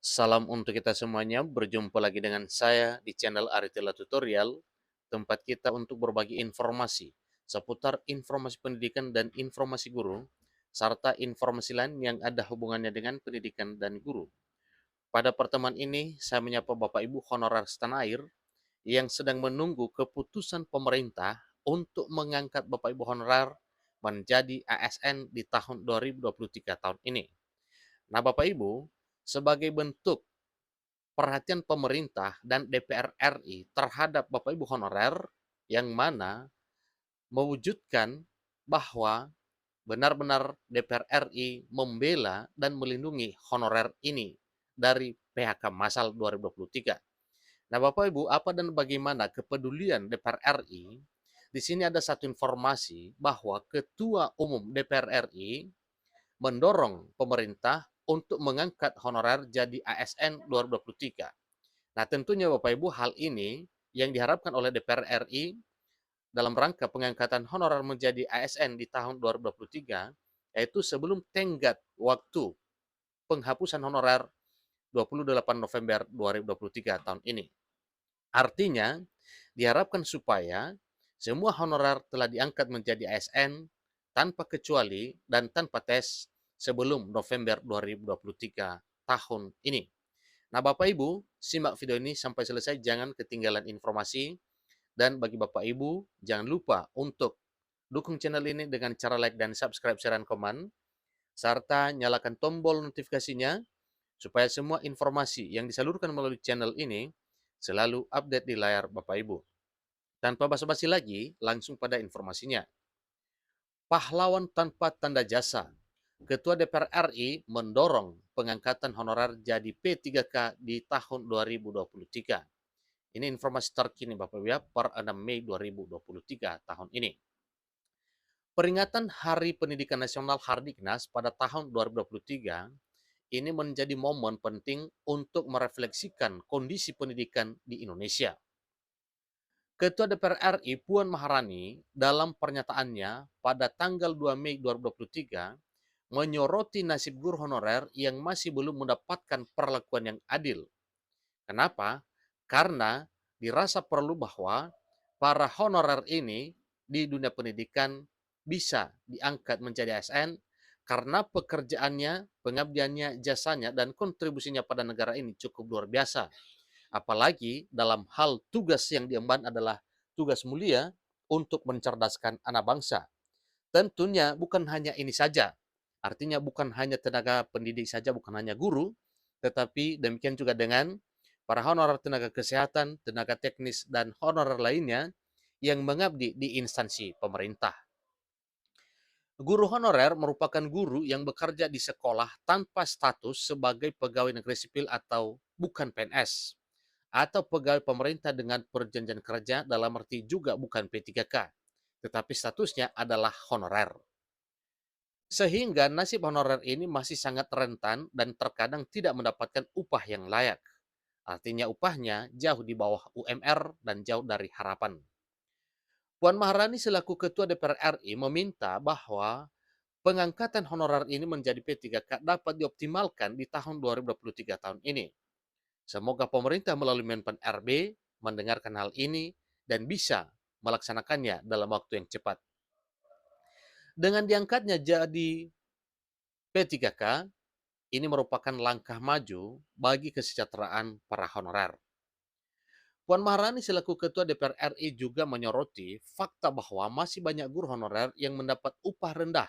Salam untuk kita semuanya, berjumpa lagi dengan saya di channel Aritella Tutorial, tempat kita untuk berbagi informasi seputar informasi pendidikan dan informasi guru, serta informasi lain yang ada hubungannya dengan pendidikan dan guru. Pada pertemuan ini, saya menyapa Bapak Ibu honorer setanah air yang sedang menunggu keputusan pemerintah untuk mengangkat Bapak Ibu honorer menjadi ASN di tahun 2023 tahun ini. Nah, Bapak Ibu, sebagai bentuk perhatian pemerintah dan DPR RI terhadap Bapak Ibu honorer yang mana mewujudkan bahwa benar-benar DPR RI membela dan melindungi honorer ini dari PHK massal 2023. Nah, Bapak Ibu, apa dan bagaimana kepedulian DPR RI? Di sini ada satu informasi bahwa Ketua Umum DPR RI mendorong pemerintah untuk mengangkat honorer jadi ASN 2023. Nah, tentunya Bapak Ibu, hal ini yang diharapkan oleh DPR RI dalam rangka pengangkatan honorer menjadi ASN di tahun 2023, yaitu sebelum tenggat waktu penghapusan honorer 28 November 2023 tahun ini. Artinya, diharapkan supaya semua honorer telah diangkat menjadi ASN tanpa kecuali dan tanpa tes sebelum November 2023 tahun ini. Nah, Bapak Ibu, simak video ini sampai selesai, jangan ketinggalan informasi. Dan bagi Bapak Ibu, jangan lupa untuk dukung channel ini dengan cara like dan subscribe, share, dan komen, serta nyalakan tombol notifikasinya supaya semua informasi yang disalurkan melalui channel ini selalu update di layar Bapak Ibu. Tanpa basa-basi lagi, langsung pada informasinya. Pahlawan tanpa tanda jasa. Ketua DPR RI mendorong pengangkatan honorer jadi P3K di tahun 2023. Ini informasi terkini Bapak Ibu ya, per 6 Mei 2023 tahun ini. Peringatan Hari Pendidikan Nasional Hardiknas pada tahun 2023 ini menjadi momen penting untuk merefleksikan kondisi pendidikan di Indonesia. Ketua DPR RI Puan Maharani dalam pernyataannya pada tanggal 2 Mei 2023 menyoroti nasib guru honorer yang masih belum mendapatkan perlakuan yang adil. Kenapa? Karena dirasa perlu bahwa para honorer ini di dunia pendidikan bisa diangkat menjadi ASN karena pekerjaannya, pengabdiannya, jasanya, dan kontribusinya pada negara ini cukup luar biasa. Apalagi dalam hal tugas yang diemban adalah tugas mulia untuk mencerdaskan anak bangsa. Tentunya bukan hanya ini saja. Artinya bukan hanya tenaga pendidik saja, bukan hanya guru, tetapi demikian juga dengan para honorer tenaga kesehatan, tenaga teknis, dan honorer lainnya yang mengabdi di instansi pemerintah. Guru honorer merupakan guru yang bekerja di sekolah tanpa status sebagai pegawai negeri sipil atau bukan PNS, atau pegawai pemerintah dengan perjanjian kerja dalam arti juga bukan P3K, tetapi statusnya adalah honorer. Sehingga nasib honorer ini masih sangat rentan dan terkadang tidak mendapatkan upah yang layak. Artinya upahnya jauh di bawah UMR dan jauh dari harapan. Puan Maharani selaku Ketua DPR RI meminta bahwa pengangkatan honorer ini menjadi P3K dapat dioptimalkan di tahun 2023 tahun ini. Semoga pemerintah melalui Menpan RB mendengarkan hal ini dan bisa melaksanakannya dalam waktu yang cepat. Dengan diangkatnya jadi P3K, ini merupakan langkah maju bagi kesejahteraan para honorer. Puan Maharani selaku Ketua DPR RI juga menyoroti fakta bahwa masih banyak guru honorer yang mendapat upah rendah,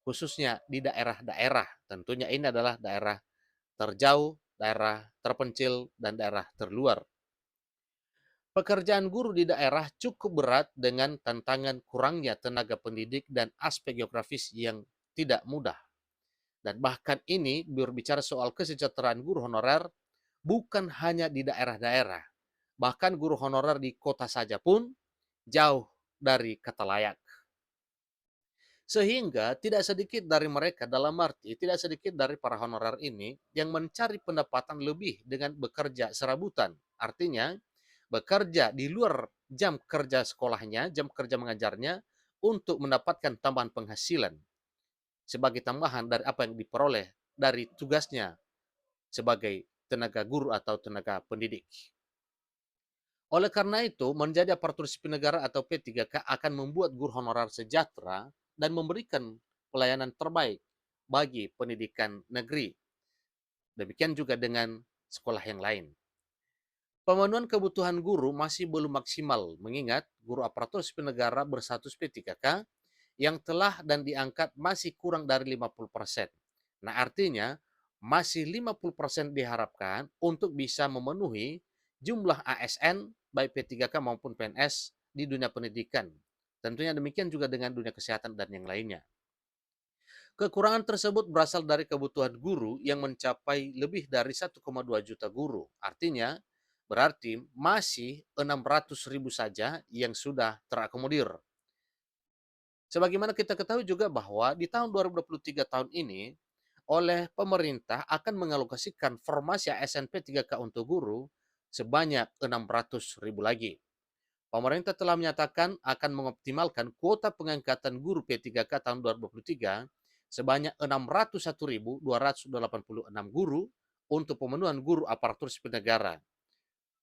khususnya di daerah-daerah. Tentunya ini adalah daerah terjauh, daerah terpencil, dan daerah terluar. Pekerjaan guru di daerah cukup berat dengan tantangan kurangnya tenaga pendidik dan aspek geografis yang tidak mudah. Dan bahkan ini berbicara soal kesejahteraan guru honorer bukan hanya di daerah-daerah. Bahkan guru honorer di kota saja pun jauh dari kata layak. Sehingga tidak sedikit dari mereka, dalam arti tidak sedikit dari para honorer ini yang mencari pendapatan lebih dengan bekerja serabutan. Artinya bekerja di luar jam kerja sekolahnya, jam kerja mengajarnya untuk mendapatkan tambahan penghasilan sebagai tambahan dari apa yang diperoleh dari tugasnya sebagai tenaga guru atau tenaga pendidik. Oleh karena itu, menjadi aparatur sipil negara atau P3K akan membuat guru honorer sejahtera dan memberikan pelayanan terbaik bagi pendidikan negeri. Demikian juga dengan sekolah yang lain. Pemenuhan kebutuhan guru masih belum maksimal, mengingat guru aparatur sipil negara berstatus P3K yang telah dan diangkat masih kurang dari 50%. Nah, artinya masih 50% diharapkan untuk bisa memenuhi jumlah ASN baik P3K maupun PNS di dunia pendidikan. Tentunya demikian juga dengan dunia kesehatan dan yang lainnya. Kekurangan tersebut berasal dari kebutuhan guru yang mencapai lebih dari 1,2 juta guru. Artinya, berarti masih 600.000 saja yang sudah terakomodir. Sebagaimana kita ketahui juga bahwa di tahun 2023 tahun ini, oleh pemerintah akan mengalokasikan formasi ASN P3K untuk guru sebanyak 600.000 lagi. Pemerintah telah menyatakan akan mengoptimalkan kuota pengangkatan guru P3K tahun 2023 sebanyak 601.286 guru untuk pemenuhan guru aparatur sipil negara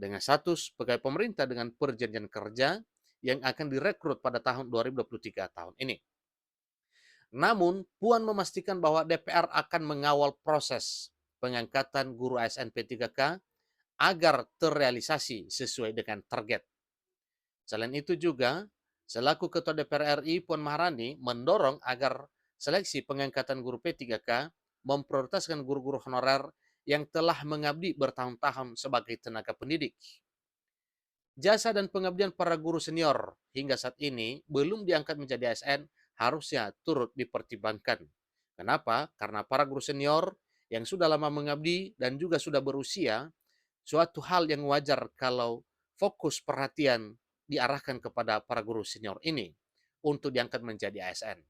dengan status pegawai pemerintah dengan perjanjian kerja yang akan direkrut pada tahun 2023 tahun ini. Namun, Puan memastikan bahwa DPR akan mengawal proses pengangkatan guru ASN P3K agar terrealisasi sesuai dengan target. Selain itu juga, selaku Ketua DPR RI Puan Maharani mendorong agar seleksi pengangkatan guru P3K memprioritaskan guru-guru honorer yang telah mengabdi bertahun-tahun sebagai tenaga pendidik. Jasa dan pengabdian para guru senior hingga saat ini belum diangkat menjadi ASN harusnya turut dipertimbangkan. Kenapa? Karena para guru senior yang sudah lama mengabdi dan juga sudah berusia, suatu hal yang wajar kalau fokus perhatian diarahkan kepada para guru senior ini untuk diangkat menjadi ASN.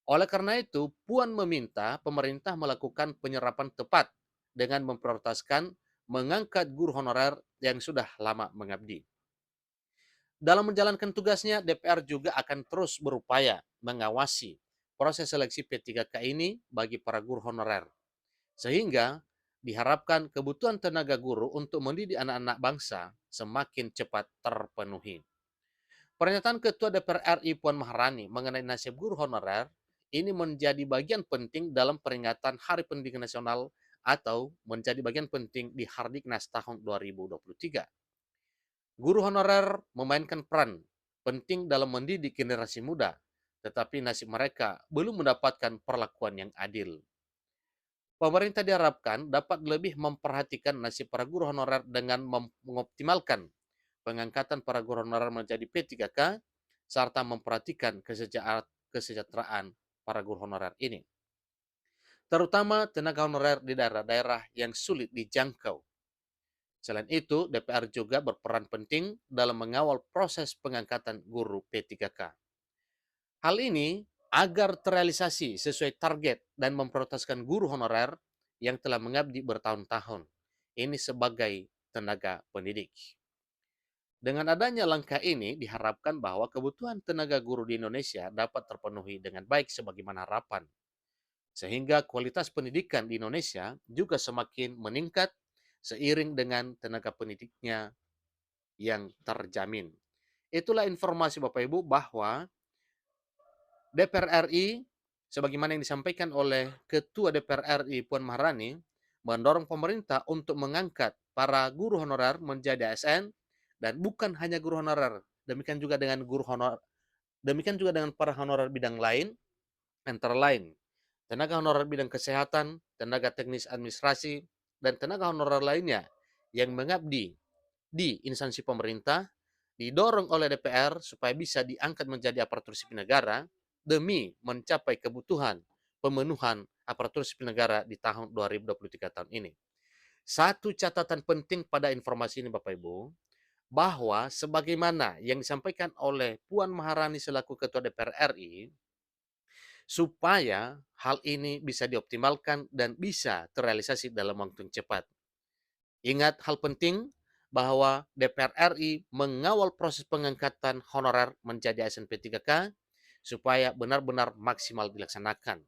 Oleh karena itu, Puan meminta pemerintah melakukan penyerapan tepat dengan memprioritaskan mengangkat guru honorer yang sudah lama mengabdi. Dalam menjalankan tugasnya, DPR juga akan terus berupaya mengawasi proses seleksi P3K ini bagi para guru honorer. Sehingga diharapkan kebutuhan tenaga guru untuk mendidik anak-anak bangsa semakin cepat terpenuhi. Pernyataan Ketua DPR RI Puan Maharani mengenai nasib guru honorer ini menjadi bagian penting dalam peringatan Hari Pendidikan Nasional atau menjadi bagian penting di Hardiknas tahun 2023. Guru honorer memainkan peran penting dalam mendidik generasi muda, tetapi nasib mereka belum mendapatkan perlakuan yang adil. Pemerintah diharapkan dapat lebih memperhatikan nasib para guru honorer dengan mengoptimalkan pengangkatan para guru honorer menjadi P3K, serta memperhatikan kesejahteraan para guru honorer ini. Terutama tenaga honorer di daerah-daerah yang sulit dijangkau. Selain itu, DPR juga berperan penting dalam mengawal proses pengangkatan guru P3K. Hal ini agar terrealisasi sesuai target dan memprioritaskan guru honorer yang telah mengabdi bertahun-tahun. Ini sebagai tenaga pendidik. Dengan adanya langkah ini, diharapkan bahwa kebutuhan tenaga guru di Indonesia dapat terpenuhi dengan baik sebagaimana harapan. Sehingga kualitas pendidikan di Indonesia juga semakin meningkat seiring dengan tenaga pendidiknya yang terjamin. Itulah informasi Bapak Ibu bahwa DPR RI, sebagaimana yang disampaikan oleh Ketua DPR RI Puan Maharani, mendorong pemerintah untuk mengangkat para guru honorer menjadi ASN dan bukan hanya guru honorer, demikian juga dengan para honorer bidang lain, antara lain tenaga honorer bidang kesehatan, tenaga teknis administrasi, dan tenaga honorer lainnya yang mengabdi di instansi pemerintah didorong oleh DPR supaya bisa diangkat menjadi aparatur sipil negara demi mencapai kebutuhan pemenuhan aparatur sipil negara di tahun 2023 tahun ini. Satu catatan penting pada informasi ini Bapak Ibu, bahwa sebagaimana yang disampaikan oleh Puan Maharani selaku Ketua DPR RI, supaya hal ini bisa dioptimalkan dan bisa terrealisasi dalam waktu yang cepat. Ingat hal penting bahwa DPR RI mengawal proses pengangkatan honorer menjadi ASN P3K supaya benar-benar maksimal dilaksanakan.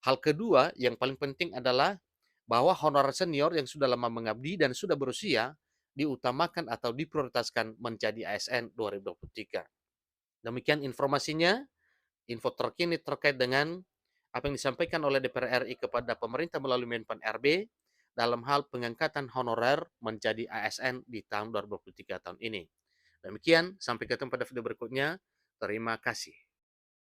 Hal kedua yang paling penting adalah bahwa honorer senior yang sudah lama mengabdi dan sudah berusia diutamakan atau diprioritaskan menjadi ASN 2023. Demikian informasinya, info terkini terkait dengan apa yang disampaikan oleh DPR RI kepada pemerintah melalui Menpan RB dalam hal pengangkatan honorer menjadi ASN di tahun 2023 tahun ini. Demikian, sampai ketemu pada video berikutnya. Terima kasih.